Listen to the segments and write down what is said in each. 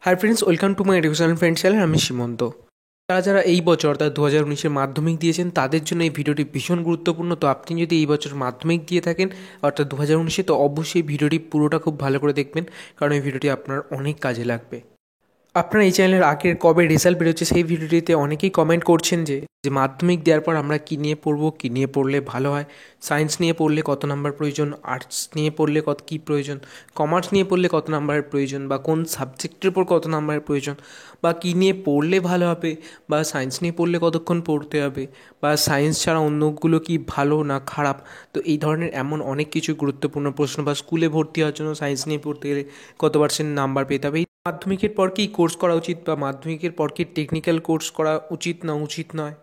Hi friends, welcome to my educational friend channel. আমি সীমন্ত। যারা এই বছর অর্থাৎ 2019-এর মাধ্যমিক দিয়েছেন তাদের জন্য এই ভিডিওটি ভীষণ গুরুত্বপূর্ণ। তো আপনি যদি এই বছর মাধ্যমিক দিয়ে থাকেন অর্থাৎ 2019-এ, তো অবশ্যই ভিডিওটি পুরোটা খুব ভালো করে দেখবেন, কারণ এই ভিডিওটি আপনার অনেক কাজে লাগবে। আপনার এই চ্যানেলের আগের কবে রেজাল্ট বেরোচ্ছে সেই ভিডিওটিতে অনেকেই কমেন্ট করছেন যে যে মাধ্যমিক দেওয়ার পর আমরা কী নিয়ে পড়বো, কী নিয়ে পড়লে ভালো হয়, সায়েন্স নিয়ে পড়লে কত নাম্বার প্রয়োজন, আর্টস নিয়ে পড়লে কত কী প্রয়োজন, কমার্স নিয়ে পড়লে কত নাম্বারের প্রয়োজন, বা কোন সাবজেক্টের উপর কত নাম্বারের প্রয়োজন, বা কী নিয়ে পড়লে ভালো হবে, বা সায়েন্স নিয়ে পড়লে কতক্ষণ পড়তে হবে, বা সায়েন্স ছাড়া অন্যগুলো কি ভালো না খারাপ। তো এই ধরনের এমন অনেক কিছু গুরুত্বপূর্ণ প্রশ্ন, বা স্কুলে ভর্তি হওয়ার জন্য সায়েন্স নিয়ে পড়তে গেলে কত পার্সেন্ট নাম্বার পেতে হবে, মাধ্যমিকের পর কি কোর্স করা উচিত, বা মাধ্যমিকের পর কি টেকনিক্যাল কোর্স করা উচিত না উচিত নয়,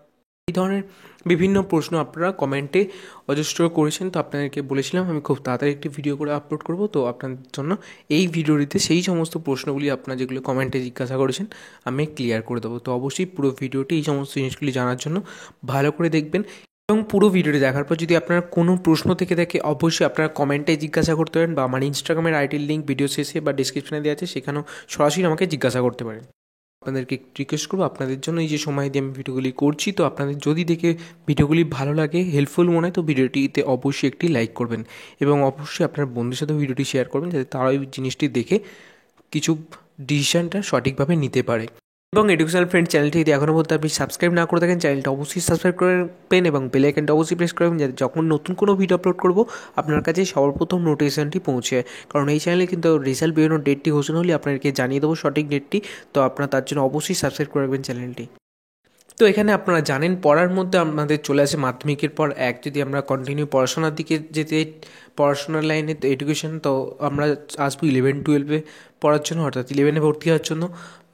এই ধরনের বিভিন্ন প্রশ্ন আপনারা কমেন্টে অজস্র করেছেন। তো আপনাদেরকে বলেছিলাম আমি খুব তাড়াতাড়ি একটি ভিডিও করে আপলোড করব। তো আপনাদের জন্য এই ভিডিওটিতে সেই সমস্ত প্রশ্নগুলি আপনারা যেগুলো কমেন্টে জিজ্ঞাসা করেছেন আমি ক্লিয়ার করে দেবো। তো অবশ্যই পুরো ভিডিওটি এই সমস্ত জিনিসগুলি জানার জন্য ভালো করে দেখবেন, এবং পুরো ভিডিওটি দেখার পর যদি আপনার কোনো প্রশ্ন থেকে থাকে অবশ্যই আপনারা কমেন্টে জিজ্ঞাসা করতে পারেন, বা আমার ইনস্টাগ্রামের আইডির লিঙ্ক ভিডিও শেষে বা ডিসক্রিপশনে দেওয়া আছে, সেখানেও সরাসরি আমাকে জিজ্ঞাসা করতে পারেন। আপনাদেরকে রিকোয়েস্ট করবো, আপনাদের জন্য এই যে সময় দিয়ে আমি ভিডিওগুলি করছি, তো আপনাদের যদি দেখে ভিডিওগুলি ভালো লাগে, হেল্পফুল মনে হয়, তো ভিডিওটিতে অবশ্যই একটি লাইক করবেন, এবং অবশ্যই আপনার বন্ধুদের সাথে ভিডিওটি শেয়ার করবেন, যাতে তারা ওই জিনিসটি দেখে কিছু ডিসিশনটা সঠিকভাবে নিতে পারে। এবং এডুকেশনাল ফ্রেন্ড চ্যানেলটি যদি এখনও পর্যন্ত আপনি সাবস্ক্রাইব না করে থাকেন, চ্যানেলটা অবশ্যই সাবস্ক্রাইব করবেন, এবং বেল আইকনটা অবশ্যই প্রেস করবেন, যাতে যখন নতুন কোনো ভিডিও আপলোড করব আপনার কাছে সর্বপ্রথম নোটিফিকেশনটি পৌঁছে যায়। কারণ এই চ্যানেলে কিন্তু রেজাল্ট বেরোনোর ডেটটি ঘোষণা হলে আপনাদেরকে জানিয়ে দেবো সঠিক ডেটটি। তো আপনারা তার জন্য অবশ্যই সাবস্ক্রাইব করে রাখবেন চ্যানেলটি। তো এখানে আপনারা জানেন পড়ার মধ্যে আমাদের চলে আসে মাধ্যমিকের পর যদি আমরা কন্টিনিউ পড়াশোনার দিকে যেতে, পড়াশোনার লাইনে তো এডুকেশন, তো আমরা আসবো 11-12-এ পড়ার জন্য, অর্থাৎ 11-এ ভর্তি হওয়ার জন্য,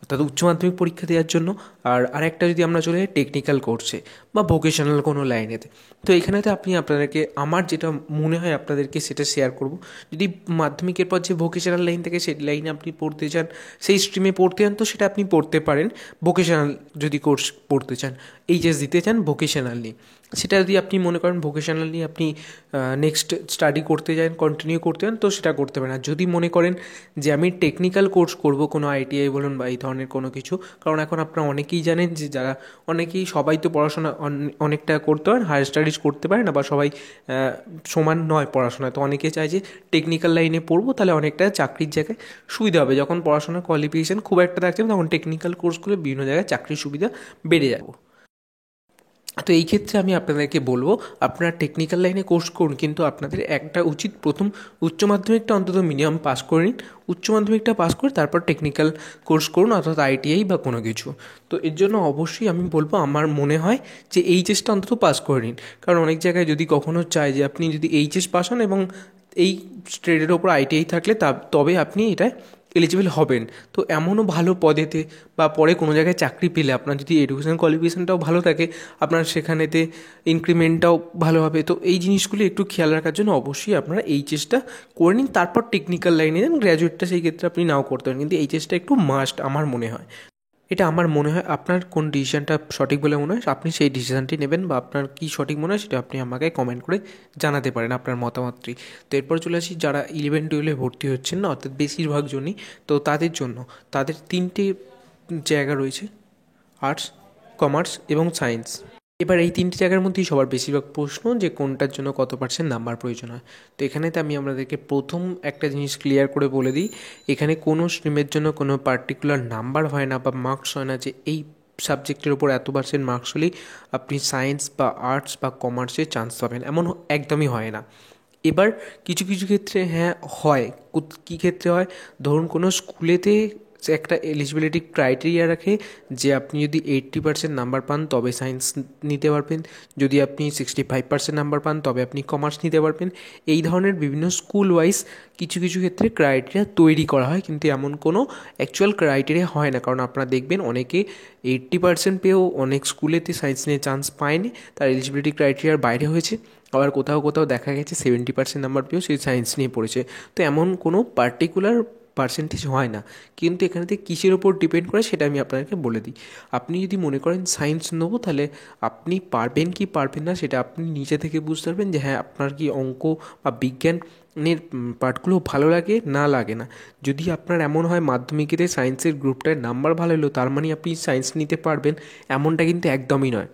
অর্থাৎ উচ্চ মাধ্যমিক পরীক্ষা দেওয়ার জন্য। আর আরেকটা যদি আমরা চলে যাই টেকনিক্যাল কোর্সে বা ভোকেশনাল কোনো লাইনেতে। তো এখানেতে আপনাদেরকে আমার যেটা মনে হয় আপনাদেরকে সেটা শেয়ার করব। যদি মাধ্যমিকের পর যে ভোকেশনাল লাইন থেকে সেই লাইনে আপনি পড়তে চান, সেই স্ট্রিমে পড়তে চান, তো সেটা আপনি পড়তে পারেন। ভোকেশনাল যদি কোর্স পড়তে চান, এইচএস দিতে চান ভোকেশনাল নিয়ে, সেটা যদি আপনি মনে করেন ভোকেশনাল নিয়ে আপনি নেক্সট স্টাডি করতে চান, কন্টিনিউ করতে চান, তো সেটা করতে পারেন। আর যদি মনে করেন যে আমি টেকনিক্যাল কোর্স করব, কোনো আইটিআই বলুন বা এই ধরনের কোনো কিছু, কারণ এখন আপনারা অনেকেই জানেন যে যারা অনেকেই সবাই তো পড়াশোনা অনেকটা করতে পারেন, হায়ার স্টাডিজ করতে পারেন, আবার সবাই সমান নয় পড়াশোনায়। তো অনেকে চায় যে টেকনিক্যাল লাইনে পড়বো, তাহলে অনেকটা চাকরির জায়গায় সুবিধা হবে। যখন পড়াশোনার কোয়ালিফিকেশান খুব একটা থাকছে না, তখন টেকনিক্যাল কোর্সগুলো বিভিন্ন জায়গায় চাকরির সুবিধা বেড়ে যাবে। তো এই ক্ষেত্রে আমি আপনাদেরকে বলবো আপনারা টেকনিক্যাল লাইনে কোর্স করুন, কিন্তু আপনাদের একটা উচিত প্রথম উচ্চ মাধ্যমিকটা অন্তত মিনিমাম পাস করে নিন। উচ্চ মাধ্যমিকটা পাস করে তারপর টেকনিক্যাল কোর্স করুন, অর্থাৎ আইটিআই বা কোনো কিছু। তো এর জন্য অবশ্যই আমি বলবো, আমার মনে হয় যে এইচএসটা অন্তত পাস করে নিন। কারণ অনেক জায়গায় যদি কখনো চায় যে আপনি যদি এইচএস পাস হন এবং এই ট্রেডের ওপর আইটিআই থাকলে তবে আপনি এটা এলিজিবল হবেন। তো এমনও ভালো পদেতে বা পরে কোনো জায়গায় চাকরি পেলে আপনার যদি এডুকেশন কোয়ালিফিকেশানটাও ভালো থাকে, আপনার সেখানেতে ইনক্রিমেন্টটাও ভালো হবে। তো এই জিনিসগুলি একটু খেয়াল রাখার জন্য অবশ্যই আপনারা এইচএসটা করে নিন, তারপর টেকনিক্যাল লাইনে যান। গ্র্যাজুয়েটটা সেই ক্ষেত্রে আপনি নাও করতে পারেন, কিন্তু এইচএসটা একটু মাস্ট আমার মনে হয়। এটা আমার মনে হয়। আপনার কোন ডিসিশানটা সঠিক বলে মনে হয় আপনি সেই ডিসিশানটি নেবেন, বা আপনার কী সঠিক মনে হয় সেটা আপনি আমাকে কমেন্ট করে জানাতে পারেন আপনার মতামতটি। তো এরপর চলে আসি যারা 11-12-এ ভর্তি হচ্ছেন না, অর্থাৎ বেশিরভাগ জনই, তো তাদের জন্য তাদের তিনটে জায়গা রয়েছে: আর্টস, কমার্স এবং সায়েন্স। এবার এই তিনটি জায়গার মধ্যেই সবার বেশিরভাগ প্রশ্ন যে কোনটার জন্য কত পার্সেন্ট নাম্বার প্রয়োজন হয়। তো এখানেতে আমি আপনাদেরকে প্রথম একটা জিনিস ক্লিয়ার করে বলে দিই, এখানে কোনো স্ট্রিমের জন্য কোনো পার্টিকুলার নাম্বার হয় না বা মার্কস হয় না যে এই সাবজেক্টের ওপর এত পার্সেন্ট মার্কস হলেই আপনি সায়েন্স বা আর্টস বা কমার্সে চান্স পাবেন, এমন একদমই হয় না। এবার কিছু কিছু ক্ষেত্রে হ্যাঁ হয়। কী ক্ষেত্রে হয়? ধরুন কোনো স্কুলেতে একটা এলিজিবিলিটি ক্রাইটেরিয়া রাখে যে আপনি যদি 80% নাম্বার পান তবে সায়েন্স নিতে পারবেন, যদি আপনি 65% নাম্বার পান তবে আপনি কমার্স নিতে পারবেন। এই ধরনের বিভিন্ন স্কুল ওয়াইজ কিছু কিছু ক্ষেত্রে ক্রাইটেরিয়া তৈরি করা হয়, কিন্তু এমন কোনো অ্যাকচুয়াল ক্রাইটেরিয়া হয় না। কারণ আপনারা দেখবেন অনেকে 80% পেয়েও অনেক স্কুলেতে সায়েন্স নিয়ে চান্স পায়নি, তার এলিজিবিলিটি ক্রাইটেরিয়ার বাইরে হয়েছে। আবার কোথাও কোথাও দেখা গেছে 70% নাম্বার পেয়েও সেই সায়েন্স নিয়ে পড়েছে। তো এমন কোনো পার্টিকুলার পার্সেন্টেজ হয় না, কিন্তু এখানেতে কিসের ওপর ডিপেন্ড করে সেটা আমি আপনাকে বলে দিই। আপনি যদি মনে করেন সায়েন্স নেবো, তাহলে আপনি পারবেন কি পারবেন না সেটা আপনি নিজে থেকে বুঝতে পারবেন যে হ্যাঁ আপনার কি অঙ্ক বা বিজ্ঞান পার্টগুলো ভালো লাগে না লাগে না। যদি আপনার এমন হয় মাধ্যমিকেতে সায়েন্সের গ্রুপটায় নাম্বার ভালো এলো তার মানে আপনি সায়েন্স নিতে পারবেন, এমনটা কিন্তু একদমই নয়।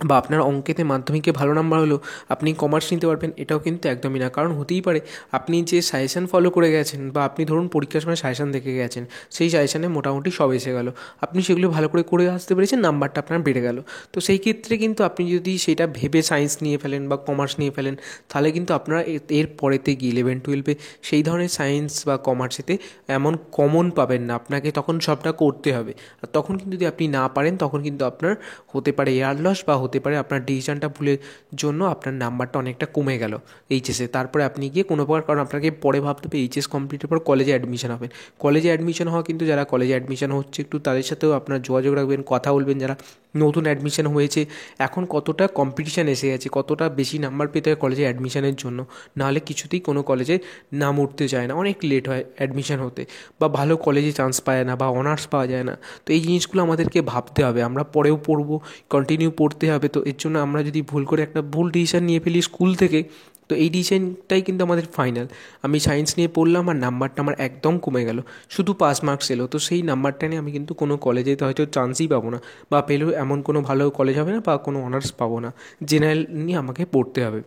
বা আপনার অঙ্কেতে মাধ্যমিকে ভালো নাম্বার হলো আপনি কমার্স নিতে পারবেন, এটাও কিন্তু একদমই না। কারণ হতেই পারে আপনি যে সাজেশান ফলো করে গেছেন বা আপনি ধরুন পরীক্ষার সময় সাজেশান দেখে গেছেন, সেই সাজেশানে মোটামুটি সব এসে গেল, আপনি সেগুলো ভালো করে আসতে পেরেছেন, নাম্বারটা আপনার বেড়ে গেল। তো সেই ক্ষেত্রে কিন্তু আপনি যদি সেটা ভেবে সায়েন্স নিয়ে ফেলেন বা কমার্স নিয়ে ফেলেন, তাহলে কিন্তু আপনারা এর পরেতে গিয়ে 11-12-এ সেই ধরনের সায়েন্স বা কমার্সেতে এমন কমন পাবেন না, আপনাকে তখন সবটা করতে হবে। আর তখন কিন্তু যদি আপনি না পারেন তখন কিন্তু আপনার হতে পারে এয়ার লস বা হতে পারে আপনার ডিসিশনটা ভুলের জন্য আপনার নাম্বারটা অনেকটা কমে গেল এইচএসে। তারপরে আপনি গিয়ে কোনো প্রকার, কারণ আপনাকে পরে ভাবতে হবে এইচএস কমপ্লিটের পর কলেজে অ্যাডমিশন হবেন। কলেজে অ্যাডমিশন হওয়া কিন্তু যারা কলেজে অ্যাডমিশন হচ্ছে একটু তাদের সাথেও আপনার যোগাযোগ রাখবেন, কথা বলবেন। যারা নতুন অ্যাডমিশন হয়েছে, এখন কতটা কম্পিটিশান এসে গেছে, কতটা বেশি নাম্বার পেতে হয় কলেজে অ্যাডমিশনের জন্য, নাহলে কিছুতেই কোনো কলেজে নাম উঠতে চায় না, অনেক লেট হয় অ্যাডমিশন হতে, বা ভালো কলেজে চান্স পায় না বা অনার্স পাওয়া যায় না। তো এই জিনিসগুলো আমাদেরকে ভাবতে হবে, আমরা পরেও পড়বো, কন্টিনিউ পড়তে হবে। তো এর জন্য আমরা যদি ভুল করে একটা ভুল ডিসিশন নিয়ে ফেলি স্কুল থেকে, তো এই ডিসিশনটাই কিন্তু আমাদের ফাইনাল। আমি সায়েন্স নিয়ে পড়লাম আর নাম্বারটা আমার একদম কমে গেল, শুধু পাস মার্কস এলো, তো সেই নাম্বারটা নিয়ে আমি কিন্তু কোনো কলেজে হয়তো চান্সই পাবো না, বা পেলেও এমন কোনো ভালো কলেজ হবে না বা কোনো অনার্স পাবো না, জেনারেল নিয়ে আমাকে পড়তে হবে।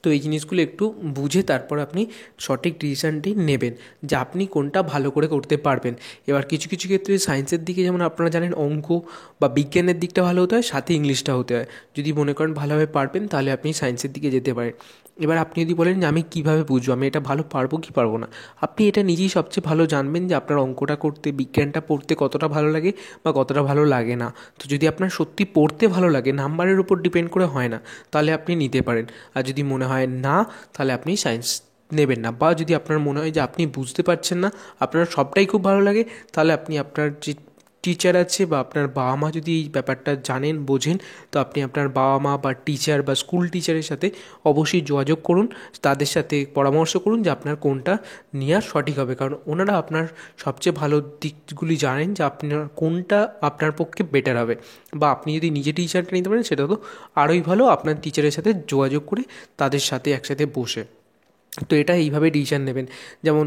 তো এই জিনিসগুলো একটু বুঝে তারপর আপনি সঠিক ডিসিশানটি নেবেন যে আপনি কোনটা ভালো করে করতে পারবেন। এবার কিছু কিছু ক্ষেত্রে সায়েন্সের দিকে যেমন আপনারা জানেন অঙ্ক বা বিজ্ঞানের দিকটা ভালো হতে হয়, সাথে ইংলিশটা হতে হয়। যদি মনে করেন ভালোভাবে পারবেন তাহলে আপনি সায়েন্সের দিকে যেতে পারেন। এবার আপনি যদি বলেন যে আমি কীভাবে বুঝবো আমি এটা ভালো পারবো কি পারবো না, আপনি এটা নিজেই সবচেয়ে ভালো জানবেন যে আপনার অঙ্কটা করতে, বিজ্ঞানটা পড়তে কতটা ভালো লাগে বা কতটা ভালো লাগে না। তো যদি আপনার সত্যি পড়তে ভালো লাগে, নাম্বারের উপর ডিপেন্ড করে হয় না, তাহলে আপনি নিতে পারেন। আর যদি মনে হয় না, তাহলে আপনি সায়েন্স নেবেন না। বা যদি আপনার মনে হয় যে আপনি বুঝতে পারছেন না, আপনার সবটাই খুব ভালো লাগে, তাহলে আপনি আপনার যে টিচার আছে বা আপনার বাবা মা যদি এই ব্যাপারটা জানেন, বোঝেন, তো আপনি আপনার বাবা মা বা টিচার বা স্কুল টিচারের সাথে অবশ্যই যোগাযোগ করুন, তাদের সাথে পরামর্শ করুন যে আপনার কোনটা নেওয়া সঠিক হবে। কারণ ওনারা আপনার সবচেয়ে ভালো দিকগুলি জানেন যে আপনার কোনটা আপনার পক্ষে বেটার হবে। বা আপনি যদি নিজে টিচারটা নিতে পারেন সেটা তো আরোই ভালো, আপনার টিচারের সাথে যোগাযোগ করে তাদের সাথে একসাথে বসে। তো এটা এইভাবে ডিসিশান নেবেন। যেমন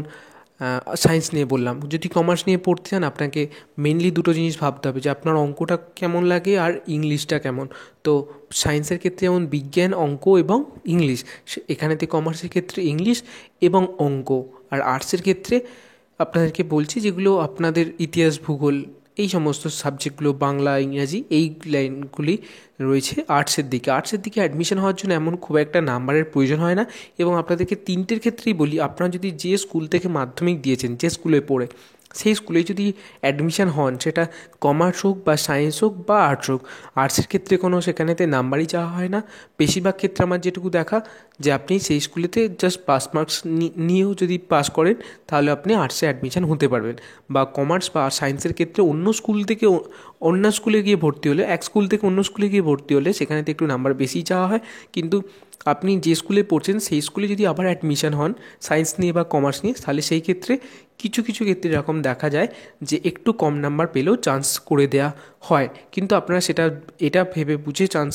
সায়েন্স নিয়ে বললাম, যদি কমার্স নিয়ে পড়তে চান আপনাকে মেনলি দুটো জিনিস ভাবতে হবে, যে আপনার অঙ্কটা কেমন লাগে আর ইংলিশটা কেমন। তো সায়েন্সের ক্ষেত্রে যেমন বিজ্ঞান, অঙ্ক এবং ইংলিশ, এখানেতে কমার্সের ক্ষেত্রে ইংলিশ এবং অঙ্ক। আর আর্টসের ক্ষেত্রে আপনাদেরকে বলছি যেগুলো আপনাদের ইতিহাস, ভূগোল, এই সমস্ত সাবজেক্টগুলো, বাংলা, ইংরাজি, এই লাইনগুলি রয়েছে আর্টসের দিকে। আর্টসের দিকে অ্যাডমিশন হওয়ার জন্য এমন খুব একটা নাম্বারের প্রয়োজন হয় না। এবং আপনাদেরকে তিনটের ক্ষেত্রেই বলি, আপনারা যদি যে স্কুল থেকে মাধ্যমিক দিয়েছেন, যে স্কুলে পড়ে, সেই স্কুলে যদি অ্যাডমিশন হন, সেটা কমার্স হোক বা সায়েন্স হোক বা আর্টস হোক, আর্টসের ক্ষেত্রে কোনো সেখানেতে নাম্বারই চাওয়া হয় না। বেশিরভাগ ক্ষেত্রে আমার যেটুকু দেখা, যে আপনি সেই স্কুলেতে জাস্ট পাস মার্কস নিয়েও যদি পাস করেন, তাহলে আপনি আর্টসে অ্যাডমিশন হতে পারবেন। বা কমার্স বা সায়েন্সের ক্ষেত্রে অন্য স্কুল থেকে অন্য স্কুলে গিয়ে ভর্তি হলে, এক স্কুল থেকে অন্য স্কুলে গিয়ে ভর্তি হলে সেখানেতে একটু নাম্বার বেশি চাওয়া হয়। কিন্তু আপনি যে স্কুলে পড়ছেন সেই স্কুলে যদি আবার অ্যাডমিশন হন সায়েন্স নিয়ে বা কমার্স নিয়ে, তাহলে সেই ক্ষেত্রে কিছু কিছু ক্ষেত্রে এরকম দেখা যায় যে একটু কম নাম্বার পেলেও চান্স করে দেওয়া হয়। কিন্তু আপনারা এটা ভেবে বুঝে চান্স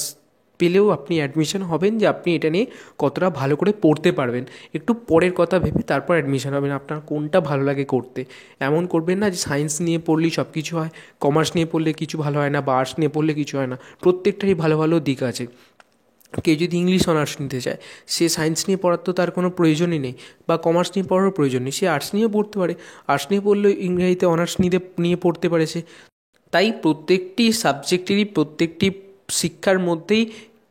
পেলেও আপনি অ্যাডমিশন হবেন যে আপনি এটা নিয়ে কতটা ভালো করে পড়তে পারবেন। একটু পরের কথা ভেবে তারপর অ্যাডমিশন হবেন, আপনার কোনটা ভালো লাগে করতে। এমন করবেন না যে সায়েন্স নিয়ে পড়লেই সব কিছু হয়, কমার্স নিয়ে পড়লে কিছু ভালো হয় না, বা আর্টস নিয়ে পড়লে কিছু হয় না। প্রত্যেকটারই ভালো ভালো দিক আছে। কেউ যদি ইংলিশ অনার্স নিতে চায়, সে সায়েন্স নিয়ে পড়ার তো তার কোনো প্রয়োজনই নেই, বা কমার্স নিয়ে পড়ারও প্রয়োজন নেই, সে আর্টস নিয়েও পড়তে পারে। আর্টস নিয়ে পড়লেও ইংরেজিতে অনার্স নিয়ে পড়তে পারে সে। তাই প্রত্যেকটি সাবজেক্টেরই, প্রত্যেকটি শিক্ষার মধ্যেই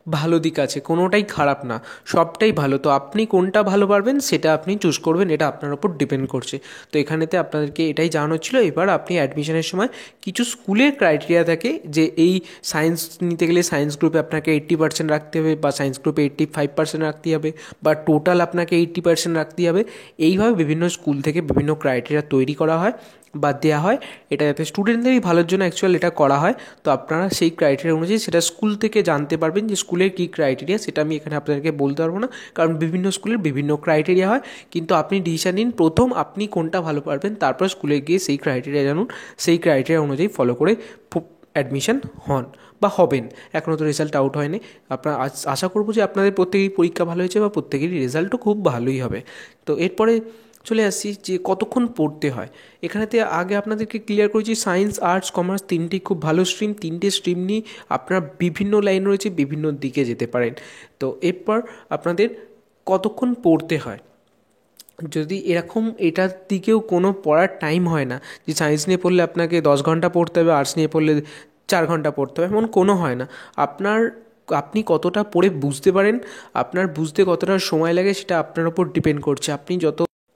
ভালো দিক আছে, কোনোটাই খারাপ না, সবটাই ভালো। তো আপনি কোনটা ভালো পারবেন সেটা আপনি চুজ করবেন, এটা আপনার ওপর ডিপেন্ড করছে। তো এখানেতে আপনাদেরকে এটাই জানানো ছিল। এবার আপনি অ্যাডমিশনের সময় কিছু স্কুলের ক্রাইটেরিয়া থাকে, যে এই সায়েন্স নিতে গেলে সায়েন্স গ্রুপে আপনাকে 80% রাখতে হবে, বা সায়েন্স গ্রুপে 85% রাখতে হবে, বা টোটাল আপনাকে 80% রাখতে হবে। এইভাবে বিভিন্ন স্কুল থেকে বিভিন্ন ক্রাইটেরিয়া তৈরি করা হয় বা দেওয়া হয়, এটা যাতে স্টুডেন্টদেরই ভালোর জন্য অ্যাকচুয়াল এটা করা হয়। তো আপনারা সেই ক্রাইটেরিয়া অনুযায়ী সেটা স্কুল থেকে জানতে পারবেন যে স্কুলের কী ক্রাইটেরিয়া, সেটা আমি এখানে আপনাদেরকে বলতে পারবো না, কারণ বিভিন্ন স্কুলের বিভিন্ন ক্রাইটেরিয়া হয়। কিন্তু আপনি ডিসিশন নিন প্রথম আপনি কোনটা ভালো পারবেন, তারপর স্কুলে গিয়ে সেই ক্রাইটেরিয়া জানুন, সেই ক্রাইটেরিয়া অনুযায়ী ফলো করে অ্যাডমিশন হন বা হবেন। এখনও তো রেজাল্ট আউট হয়নি। আপনার আশা করব যে আপনাদের প্রত্যেকেরই পরীক্ষা ভালো হয়েছে বা প্রত্যেকেরই রেজাল্টও খুব ভালোই হবে। তো এরপরে চলে আসছি যে কতক্ষণ পড়তে হয়। এখানেতে আগে আপনাদেরকে ক্লিয়ার করেছি সায়েন্স, আর্টস, কমার্স তিনটেই খুব ভালো স্ট্রিম। তিনটে স্ট্রিম নিয়ে আপনার বিভিন্ন লাইন রয়েছে, বিভিন্ন দিকে যেতে পারেন। তো এরপর আপনাদের কতক্ষণ পড়তে হয়, যদি এরকম এটার দিকেও কোনো পড়ার টাইম হয় না যে সায়েন্স নিয়ে পড়লে আপনাকে 10 ঘন্টা পড়তে হবে, আর্টস নিয়ে পড়লে 4 ঘন্টা পড়তে হবে, এমন কোনো হয় না। আপনি কতটা পড়ে বুঝতে পারেন, আপনার বুঝতে কতটা সময় লাগে সেটা আপনার ওপর ডিপেন্ড করছে।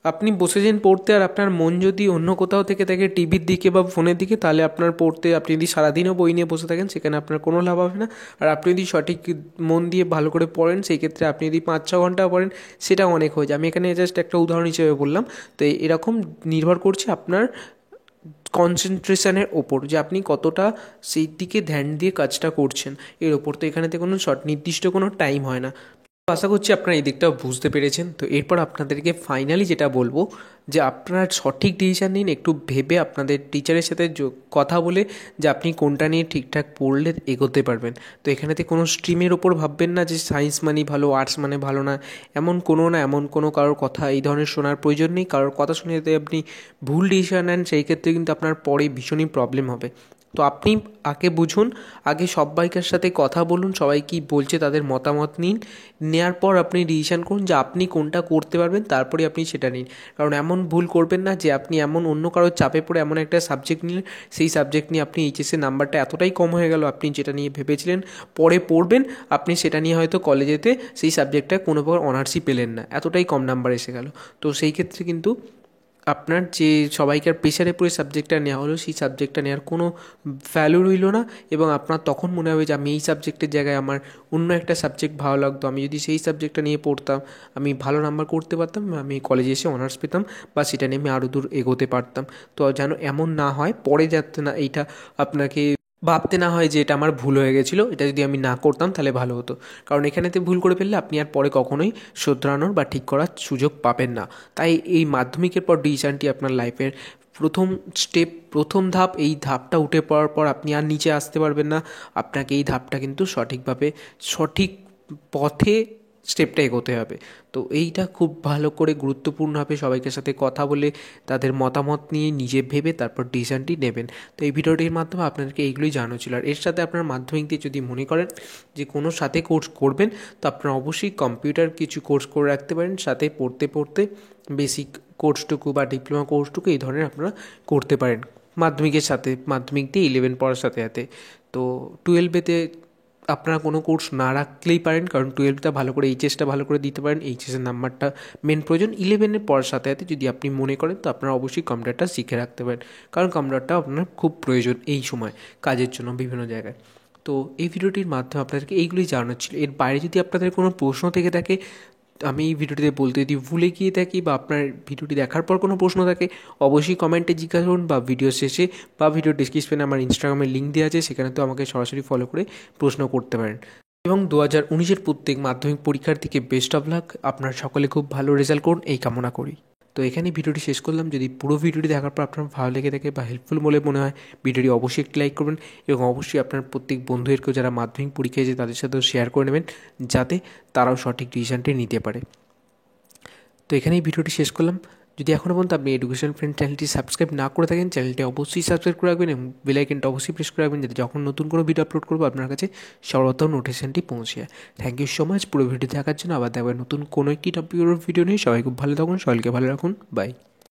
আপনি বসেছেন পড়তে আর আপনার মন যদি অন্য কোথাও থেকে থাকে, টিভির দিকে বা ফোনের দিকে, তাহলে আপনার পড়তে, আপনি যদি সারাদিনও বই নিয়ে বসে থাকেন সেখানে আপনার কোনো লাভ হবে না। আর আপনি যদি সঠিক মন দিয়ে ভালো করে পড়েন, সেই ক্ষেত্রে আপনি যদি 5-6 ঘন্টা পড়েন সেটা অনেক হয়ে যায়। আমি এখানে জাস্ট একটা উদাহরণ হিসেবে বললাম। তো এরকম নির্ভর করছে আপনার কনসেন্ট্রেশনের ওপর, যে আপনি কতটা সেই দিকে ধ্যান দিয়ে কাজটা করছেন এর ওপর। তো এখানেতে কোনো নির্দিষ্ট কোনো টাইম হয় না। তো আশা করছি আপনারা এই দিকটাও বুঝতে পেরেছেন। তো এরপর আপনাদেরকে ফাইনালি যেটা বলবো, যে আপনারা সঠিক ডিসিশান নিন, একটু ভেবে আপনাদের টিচারের সাথে কথা বলে যে আপনি কোনটা নিয়ে ঠিকঠাক পড়লে এগোতে পারবেন। তো এখানেতে কোনো স্ট্রিমের ওপর ভাববেন না যে সায়েন্স মানে ভালো, আর্টস মানে ভালো না। এমন কোনো কারোর কথা এই ধরনের শোনার প্রয়োজন নেই। কারোর কথা শুনে যদি আপনি ভুল ডিসিশান নেন, সেই ক্ষেত্রে কিন্তু আপনার পরে ভীষণই প্রবলেম হবে। তো আপনি আগে বুঝুন, আগে সবাইকার সাথে কথা বলুন, সবাই কী বলছে তাদের মতামত নিন। নেওয়ার পর আপনি ডিসিশান করুন যে আপনি কোনটা করতে পারবেন, তারপরে আপনি সেটা নিন। কারণ এমন ভুল করবেন না যে আপনি এমন অন্য কারোর চাপে পড়ে এমন একটা সাবজেক্ট নিলেন, সেই সাবজেক্ট নিয়ে আপনি এইচএসের নাম্বারটা এতটাই কম হয়ে গেল, আপনি যেটা নিয়ে ভেবেছিলেন পরে পড়বেন, আপনি সেটা নিয়ে হয়তো কলেজেতে সেই সাবজেক্টটা কোনো প্রকার অনার্সই পেলেন না, এতটাই কম নাম্বার এসে গেল। তো সেই ক্ষেত্রে কিন্তু আপনার যে সবাইকার প্রেশারে পড়ে সাবজেক্টটা নেওয়া হলো, সেই সাবজেক্টটা নেওয়ার কোনো ভ্যালু রইল না। এবং আপনার তখন মনে হবে যে আমি এই সাবজেক্টের জায়গায় আমার অন্য একটা সাবজেক্ট ভালো লাগতো, আমি যদি সেই সাবজেক্টটা নিয়ে পড়তাম আমি ভালো নাম্বার করতে পারতাম, আমি কলেজে এসে অনার্স পেতাম বা সেটা নিয়ে আমি আরও দূর এগোতে পারতাম। তো যেন এমন না হয়, পরে যাতে না এইটা আপনাকে ভাবতে না হয় যে এটা আমার ভুল হয়ে গেছিলো, এটা যদি আমি না করতাম তাহলে ভালো হতো। কারণ এখানেতে ভুল করে ফেললে আপনি আর পরে কখনোই শোধরানোর বা ঠিক করার সুযোগ পাবেন না। তাই এই মাধ্যমিকের পর ডিসিশানটি আপনার লাইফের প্রথম স্টেপ, প্রথম ধাপ। এই ধাপটা উঠে পড়ার পর আপনি আর নিচে আসতে পারবেন না। আপনাকে এই ধাপটা কিন্তু সঠিকভাবে, সঠিক পথে স্টেপটা এগোতে হবে। তো এইটা খুব ভালো করে গুরুত্বপূর্ণভাবে সবাইকার সাথে কথা বলে তাদের মতামত নিয়ে নিজে ভেবে তারপর ডিসিশানটি নেবেন। তো এই ভিডিওটির মাধ্যমে আপনাদেরকে এইগুলোই জানানো ছিল। আর এর সাথে আপনার মাধ্যমিক দিয়ে যদি মনে করেন যে কোনো সাথে কোর্স করবেন, তো আপনারা অবশ্যই কম্পিউটার কিছু কোর্স করে রাখতে পারেন, সাথে পড়তে পড়তে বেসিক কোর্সটুকু বা ডিপ্লোমা কোর্সটুকু এই ধরনের আপনারা করতে পারেন মাধ্যমিকের সাথে, মাধ্যমিক দিয়ে 11 পড়ার সাথে সাথে। তো 12এতে আপনারা কোনো কোর্স না রাখলেই পারেন, কারণ 12টা ভালো করে, এইচএসটা ভালো করে দিতে পারেন, এইচএসের নাম্বারটা মেন প্রয়োজন। 11এর পড়ার সাথে সাথে যদি আপনি মনে করেন, তো আপনারা অবশ্যই কম্পিউটারটা শিখে রাখতে পারেন, কারণ কম্পিউটারটা আপনার খুব প্রয়োজন এই সময় কাজের জন্য বিভিন্ন জায়গায়। তো এই ভিডিওটির মাধ্যমে আপনাদেরকে এইগুলোই জানানো ছিল। এর বাইরে যদি আপনাদের কোনো প্রশ্ন থেকে থাকে, আমি এই ভিডিওটিতে বলতে যদি ভুলে গিয়ে থাকি বা আপনার ভিডিওটি দেখার পর কোনো প্রশ্ন থাকে, অবশ্যই কমেন্টে জিজ্ঞাসা করুন বা ভিডিও শেষে বা ভিডিও ডিসক্রিপশনে আমার ইনস্টাগ্রামের লিঙ্ক দেওয়া আছে, সেখানে তো আমাকে সরাসরি ফলো করে প্রশ্ন করতে পারেন। এবং 2019-এর প্রত্যেক মাধ্যমিক পরীক্ষার্থীকে বেস্ট অফ লাক। আপনার সকলে খুব ভালো রেজাল্ট করুন এই কামনা করি। তো এখানেই ভিডিওটি শেষ করলাম। যদি পুরো ভিডিওটি দেখার পর আপনার ভালো লেগে থাকে বা হেল্পফুল বলে মনে হয়, ভিডিওটি অবশ্যই একটি লাইক করবেন এবং অবশ্যই আপনার প্রত্যেক বন্ধুদেরকেও যারা মাধ্যমিক পরীক্ষায় যে তাদের সাথেও শেয়ার করে নেবেন, যাতে তারাও সঠিক ডিসিশনটি নিতে পারে। তো এখানেই ভিডিওটি শেষ করলাম। যদি এখনও পর্যন্ত আপনি এডুকেশন ফ্রেন্ড চ্যানেলটি সাবস্ক্রাইব না করে থাকেন, চ্যানেলটি অবশ্যই সাবস্ক্রাইব করে রাখবেন এবং বেল আইকনটা অবশ্যই প্রেস করে রাখবেন, যাতে যখন নতুন কোনো ভিডিও আপলোড করবো আপনার কাছে সর্বপ্রথম নোটিফিকেশনটি পৌঁছে যায়। থ্যাংক ইউ সো মাচ পুরো ভিডিও দেখার জন্য। আবার দেখবেন নতুন কোনো একটি টপিকের ভিডিও নিয়ে। সবাই খুব ভালো থাকুন, সবাইকে ভালো রাখুন, বাই।